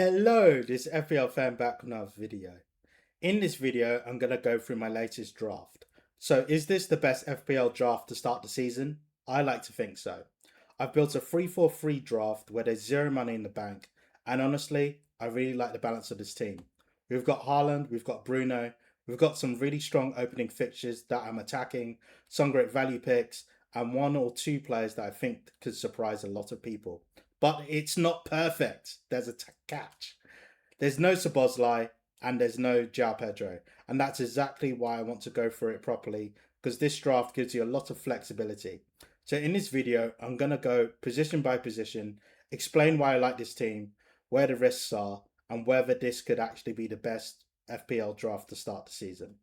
Hello, this is FPLFEM back with another video. In this video, I'm going to go through my latest draft. So is this the best FPL draft to start the season? I like to think so. I've built a 3-4-3 draft where there's zero money in the bank, and honestly, I really like the balance of this team. We've got Haaland, we've got Bruno, we've got some really strong opening fixtures that I'm attacking, some great value picks, and one or two players that I think could surprise a lot of people. But it's not perfect. There's a catch. There's no Sabozlai and there's no João Pedro. And that's exactly why I want to go through it properly, because this draft gives you a lot of flexibility. So in this video, I'm going to go position by position, explain why I like this team, where the risks are, and whether this could actually be the best FPL draft to start the season.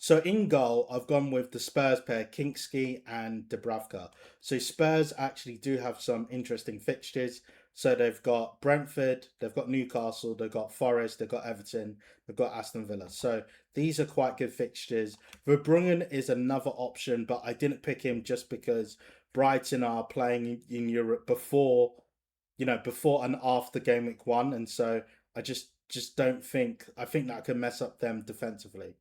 So in goal, I've gone with the Spurs pair, Kinksky and Dubravka. So Spurs actually do have some interesting fixtures. So they've got Brentford, they've got Newcastle, they've got Forest, they've got Everton, they've got Aston Villa. So these are quite good fixtures. Verbruggen is another option, but I didn't pick him just because Brighton are playing in Europe before and after game week 1. And so I just don't think, I think that could mess up them defensively.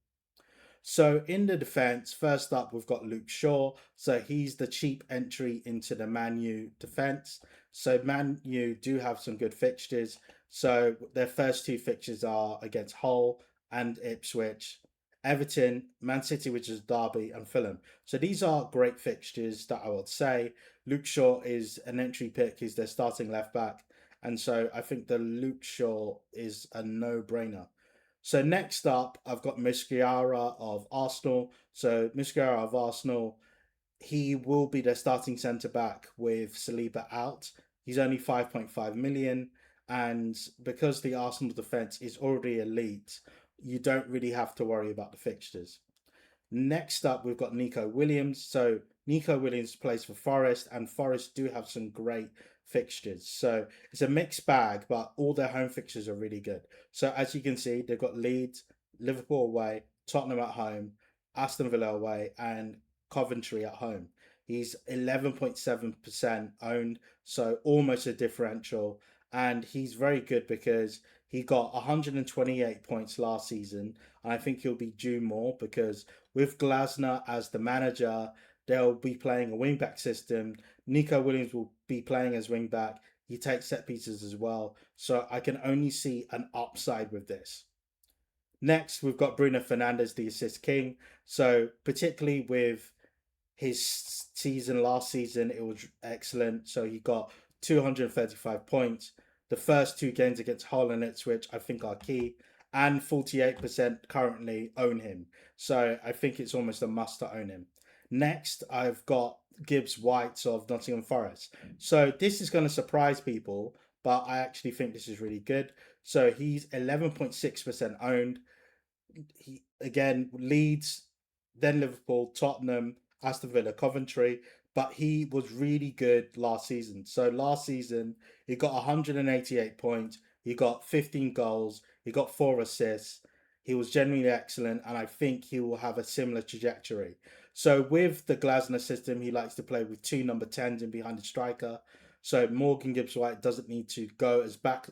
So in the defence, first up, we've got Luke Shaw. So he's the cheap entry into the Man U defence. So Man U do have some good fixtures. So their first two fixtures are against Hull and Ipswich, Everton, Man City, which is Derby, and Fulham. So these are great fixtures that I would say. Luke Shaw is an entry pick. He's their starting left back. And so I think the Luke Shaw is a no-brainer. So next up, I've got Musquiara of Arsenal. So Musquiara of Arsenal, he will be their starting centre back with Saliba out. He's only 5.5 million. And because the Arsenal defence is already elite, you don't really have to worry about the fixtures. Next up, we've got Nico Williams. So Nico Williams plays for Forest, and Forest do have some great fixtures. So it's a mixed bag, but all their home fixtures are really good. So as you can see, they've got Leeds, Liverpool away, Tottenham at home, Aston Villa away, and Coventry at home. He's 11.7% owned, so almost a differential. And he's very good because he got 128 points last season. And I think he'll be due more because with Glasner as the manager, they'll be playing a wing-back system. Nico Williams will be playing as wing-back. He takes set pieces as well. So I can only see an upside with this. Next, we've got Bruno Fernandes, the assist king. So particularly with his season last season, it was excellent. So he got 235 points. The first two games against Hull and Ipswich, I think, are key. And 48% currently own him. So I think it's almost a must to own him. Next, I've got Gibbs White of Nottingham Forest. So this is going to surprise people, but I actually think this is really good. So he's 11.6% owned. He again Leeds, then Liverpool, Tottenham, Aston Villa, Coventry, but he was really good last season. So last season, he got 188 points, he got 15 goals, he got 4 assists. He was genuinely excellent, and I think he will have a similar trajectory. So with the Glasner system, he likes to play with 2 number 10s in behind the striker. So Morgan Gibbs-White doesn't need to go as back,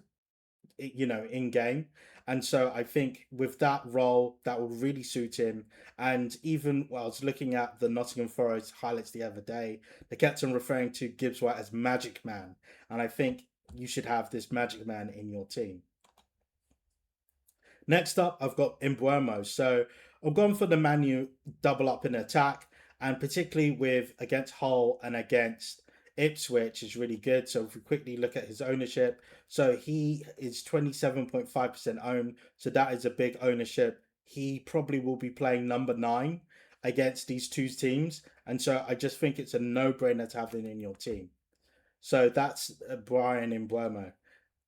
in game. And so I think with that role, that will really suit him. And even while I was looking at the Nottingham Forest highlights the other day, they kept on referring to Gibbs White as Magic Man. And I think you should have this Magic Man in your team. Next up, I've got Mbeumo. So I'm going for the Man U double up in attack, and particularly with against Hull and against Ipswich is really good. So if we quickly look at his ownership, so he is 27.5% owned. So that is a big ownership. He probably will be playing number 9 against these two teams. And so I just think it's a no-brainer to have him in your team. So that's Brian Mbeumo.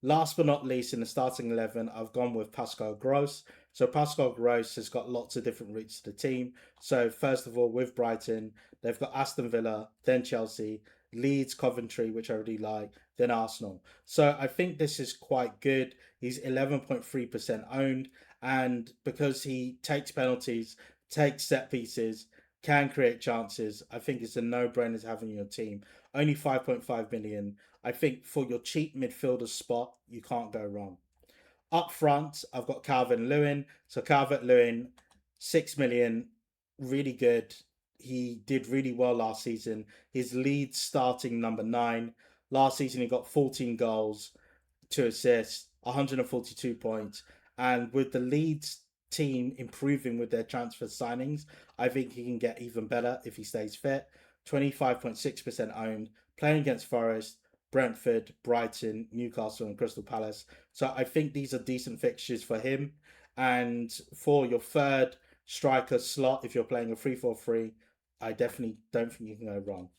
Last but not least, in the starting 11, I've gone with Pascal Gross. So Pascal Gross has got lots of different routes to the team. So first of all, with Brighton, they've got Aston Villa, then Chelsea, Leeds, Coventry, which I really like, then Arsenal. So I think this is quite good. He's 11.3% owned, and because he takes penalties, takes set pieces, can create chances, I think it's a no-brainer to have in your team. Only 5.5 million. I think for your cheap midfielder spot, you can't go wrong. Up front, I've got Calvin Lewin. So Calvin Lewin, 6 million, really good. He did really well last season. His lead starting number 9. Last season he got 14 goals, 2 assists, 142 points. And with the Leeds team improving with their transfer signings, I think he can get even better if he stays fit. 25.6% owned, playing against Forest, Brentford, Brighton, Newcastle, and Crystal Palace. So I think these are decent fixtures for him. And for your third striker slot, if you're playing a 3-4-3, I definitely don't think you can go wrong.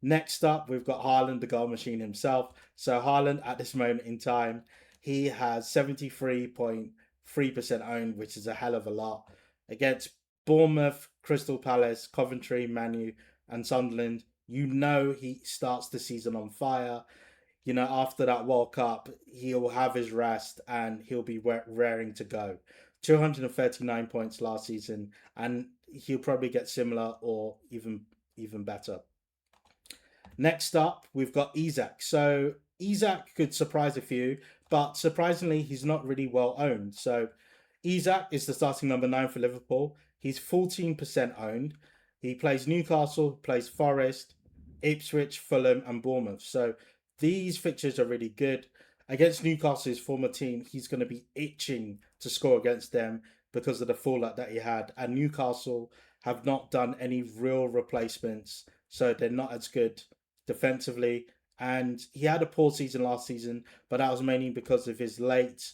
Next up, we've got Haaland, the goal machine himself. So Haaland, at this moment in time, he has 73.3% owned, which is a hell of a lot. Against Bournemouth, Crystal Palace, Coventry, Manu, and Sunderland, you know he starts the season on fire. You know, after that World Cup, he'll have his rest and he'll be raring to go. 239 points last season, and he'll probably get similar or even better. Next up, we've got Isak. So Isak could surprise a few, but surprisingly, he's not really well owned. So Isak is the starting number 9 for Liverpool. He's 14% owned. He plays Newcastle, plays Forest, Ipswich, Fulham, and Bournemouth. So these fixtures are really good. Against Newcastle, his former team, he's going to be itching to score against them because of the fallout that he had. And Newcastle have not done any real replacements, so they're not as good defensively. And he had a poor season last season, but that was mainly because of his late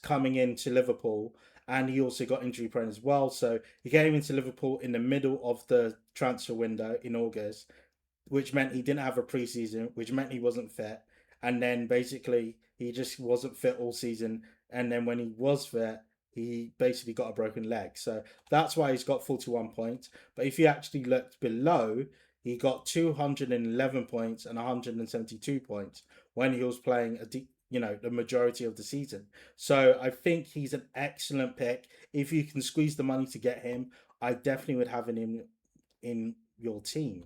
coming into Liverpool, and he also got injury prone as well. So he came into Liverpool in the middle of the transfer window in August, which meant he didn't have a preseason, which meant he wasn't fit. And then basically he just wasn't fit all season. And then when he was fit, he basically got a broken leg. So that's why he's got 41 points. But if you actually looked below, he got 211 points and 172 points when he was playing the majority of the season. So I think he's an excellent pick. If you can squeeze the money to get him, I definitely would have him in your team.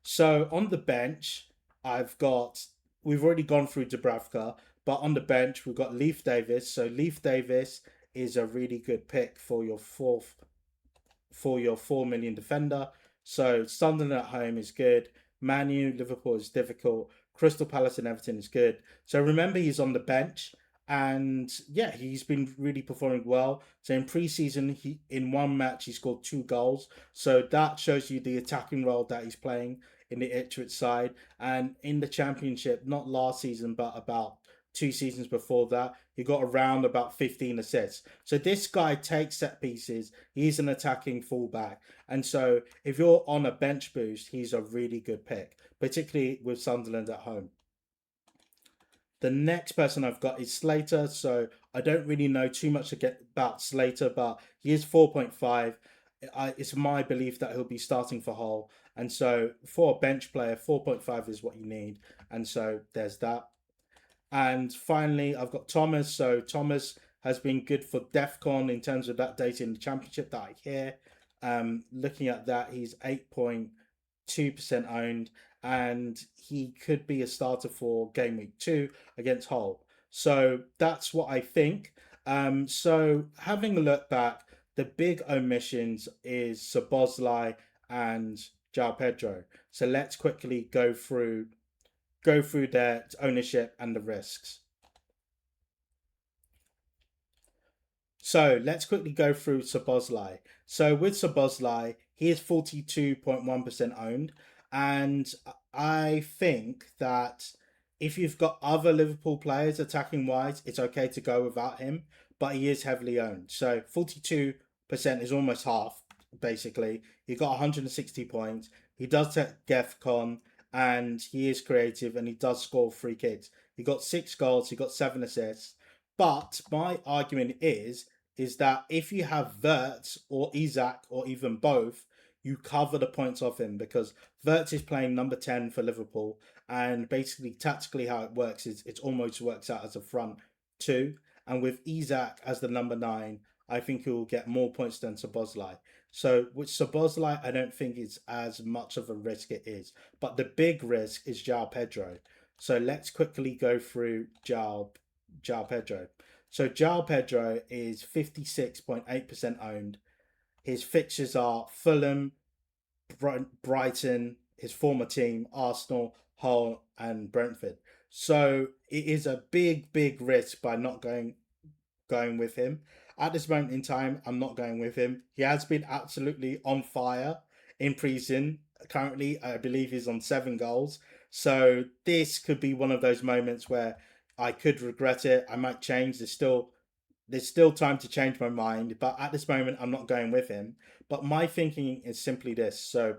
So on the bench, we've already gone through Dubravka, but on the bench, we've got Leif Davis. So Leif Davis is a really good pick for your 4 million defender. So Sunderland at home is good. Manu, Liverpool is difficult. Crystal Palace and Everton is good. So remember, he's on the bench. And yeah, he's been really performing well. So in preseason, in one match he scored 2 goals. So that shows you the attacking role that he's playing in the Ipswich side. And in the Championship, not last season, but about 2 seasons before that, he got around about 15 assists. So this guy takes set pieces. He's an attacking fullback. And so if you're on a bench boost, he's a really good pick, particularly with Sunderland at home. The next person I've got is Slater. So I don't really know too much about Slater, but he is 4.5. It's my belief that he'll be starting for Hull. And so for a bench player, 4.5 is what you need. And so there's that. And finally, I've got Thomas. So Thomas has been good for DEFCON in terms of that data in the Championship that I hear. Looking at that, he's 8.2% owned, and he could be a starter for Gameweek 2 against Hull. So that's what I think. So having a look back, the big omissions is Szoboszlai and João Pedro. So let's quickly go through their ownership and the risks. So let's quickly go through Szoboszlai. So with Szoboszlai, he is 42.1% owned. And I think that if you've got other Liverpool players attacking wise, it's okay to go without him. But he is heavily owned. So 42% is almost half, basically. He got 160 points. He does take GEFCON, and he is creative, and he does score free kicks. He got 6 goals. He got 7 assists. But my argument is that if you have Wirtz or Isak or even both, you cover the points off him, because Wirtz is playing number 10 for Liverpool, and basically tactically how it works is it almost works out as a front 2. And with Isak as the number 9, I think he will get more points than Szoboszlai. So with Szoboszlai, I don't think it's as much of a risk it is. But the big risk is João Pedro. So let's quickly go through João Pedro. So João Pedro is 56.8% owned. His fixtures are Fulham, Brighton, his former team, Arsenal, Hull, and Brentford. So it is a big risk by not going with him. At this moment in time, I'm not going with him. He has been absolutely on fire in pre-season. Currently, I believe he's on 7 goals. So this could be one of those moments where I could regret it. I might change. There's still time to change my mind, but at this moment, I'm not going with him. But my thinking is simply this. So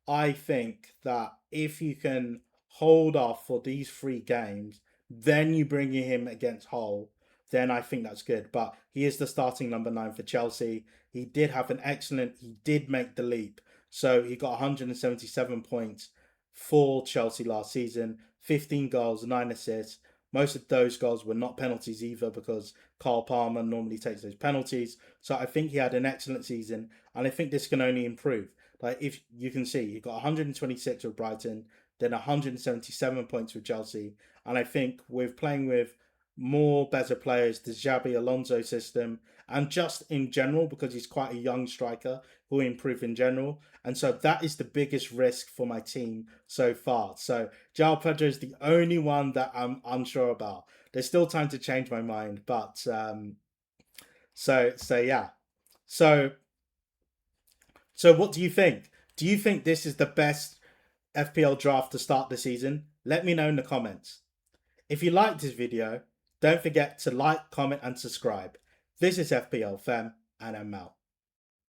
I think that if you can hold off for these 3 games, then you bring him against Hull, then I think that's good. But he is the starting number 9 for Chelsea. He did make the leap. So he got 177 points for Chelsea last season, 15 goals, 9 assists. Most of those goals were not penalties either because Carl Palmer normally takes those penalties. So I think he had an excellent season, and I think this can only improve. Like if you can see, he got 126 with Brighton, then 177 points with Chelsea, and I think with playing with more better players, the Xabi Alonso system, and just in general because he's quite a young striker, will improve in general. And so that is the biggest risk for my team so far. So João Pedro is the only one that I'm unsure about. There's still time to change my mind, but so yeah. So so what do you think? Do you think this is the best FPL draft to start the season? Let me know in the comments. If you liked this video, don't forget to like, comment, and subscribe. This is FPLFEM, and I'm out.